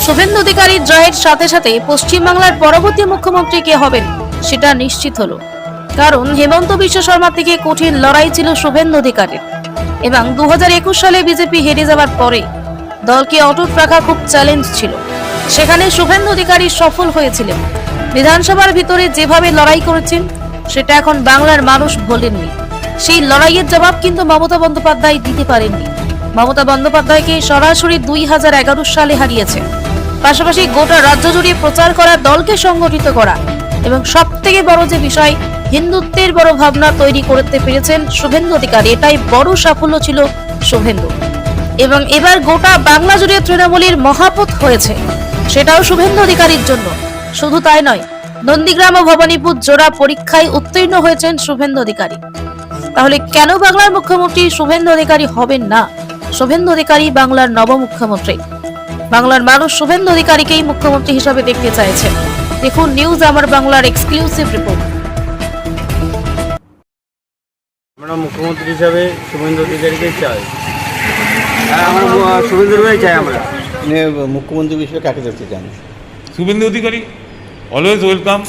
শুভেন্দু অধিকারীর জয়ের সাথে সাথে পশ্চিমবাংলার পরবর্তী মুখ্যমন্ত্রী কে হবেন সেটা নিশ্চিত হলো। কারণ হেমন্ত বিশ্ব শর্মা থেকে কঠিন লড়াই ছিল শুভেন্দু অধিকারীর, এবং 2021 সালে বিজেপি হেরে যাওয়ার পরে দলকে অটুট রাখা খুব চ্যালেঞ্জ ছিল। সেখানে শুভেন্দু অধিকারী সফল হয়েছিলেন। বিধানসভার ভিতরে যেভাবে লড়াই করেছেন সেটা এখন বাংলার মানুষ ভোলেননি। সেই লড়াইয়ের জবাব কিন্তু মমতা বন্দ্যোপাধ্যায় দিতে পারেননি। মমতা বন্দ্যোপাধ্যায়কে সরাসরি 2011 সালে হারিয়েছে। পাশাপাশি গোটা রাজ্য জুড়ে প্রচার করা, দলকে সংগঠিত করা এবং সব থেকে বড় যে বিষয়, হিন্দুত্বের বড় ভাবনা তৈরি করতে পেরেছেন শুভেন্দু অধিকারী। এটাই বড় সাফল্য ছিল শুভেন্দু। এবং এবার গোটা বাংলা জুড়ে তৃণমূলের মহাপথ হয়েছে, সেটাও শুভেন্দু অধিকারীর জন্য। শুধু তাই নয়, নন্দীগ্রাম ও ভবানীপুর জোড়া পরীক্ষায় উত্তীর্ণ হয়েছেন শুভেন্দু অধিকারী। তাহলে কেন বাংলার মুখ্যমন্ত্রী শুভেন্দু অধিকারী হবেন না? শুভেন্দু অধিকারী বাংলার নব মুখ্যমন্ত্রী। বাংলার মানুষ শুভেন্দু অধিকারীকেই মুখ্যমন্ত্রী হিসাবে দেখতে চাইছেন। দেখুন নিউজ আমার বাংলার এক্সক্লুসিভ রিপোর্ট। আমরা মুখ্যমন্ত্রী হিসাবে শুভেন্দু অধিকারীকে চাই। আমরা শুভেন্দু ভাই চাই। আমরা মুখ্যমন্ত্রী হিসেবে কাকে দেখতে চান? Suvendu Adhikari, always welcome.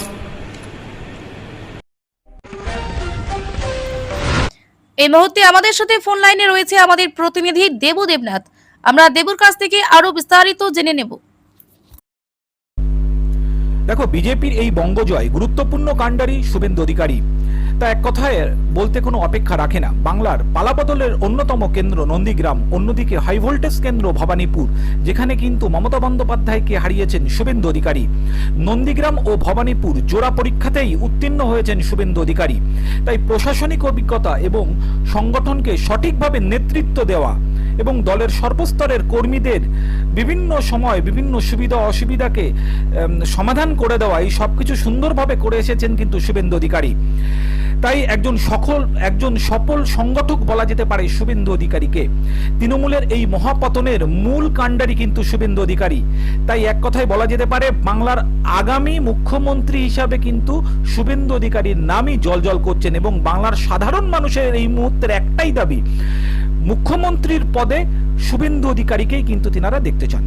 এই মুহূর্তে আমাদের সাথে ফোন লাইনে রয়েছে আমাদের প্রতিনিধি দেবু দেবনাথ। আমরা দেবুর কাছ থেকে আরো বিস্তারিত জেনে নেব। দেখো, বিজেপির এই বঙ্গজয় গুরুত্বপূর্ণ কাণ্ডারি শুভেন্দু অধিকারী। তা এক কথায় বলতে কোনো অপেক্ষা রাখে না। বাংলার পালাবদলের অন্যতম কেন্দ্র নন্দীগ্রাম, অন্যদিকে হাই ভোল্টেজ কেন্দ্র ভবানীপুর, যেখানে কিন্তু মমতা বন্দ্যোপাধ্যায়কে হারিয়েছেন শুভেন্দু অধিকারী। নন্দীগ্রাম ও ভবানীপুর জোড়া পরীক্ষাতেই উত্তীর্ণ হয়েছেন শুভেন্দু অধিকারী। তাই প্রশাসনিক অভিজ্ঞতা এবং সংগঠনকে সঠিকভাবে নেতৃত্ব দেওয়া এবং দলের সর্বস্তরের কর্মীদের বিভিন্ন সময় বিভিন্ন সুবিধা অসুবিধাকে সমাধান করে দেওয়া, এই সবকিছু সুন্দরভাবে করে এসেছেন কিন্তু শুভেন্দু অধিকারী। তাই একজন সফল সংগঠক বলা যেতে পারে শুভেন্দু অধিকারীকে। তৃণমূলের এই মহাপতনের মূল কাণ্ডারি কিন্তু শুভেন্দু অধিকারী। তাই এক কথায় বলা যেতে পারে বাংলার আগামী মুখ্যমন্ত্রী হিসাবে কিন্তু শুভেন্দু অধিকারীর নামই জলজল করছেন। এবং বাংলার সাধারণ মানুষের এই মুহূর্তের একটাই দাবি, মুখ্যমন্ত্রীর পদে শুভেন্দু অধিকারীকেই কিন্তু তিনারা দেখতে চান।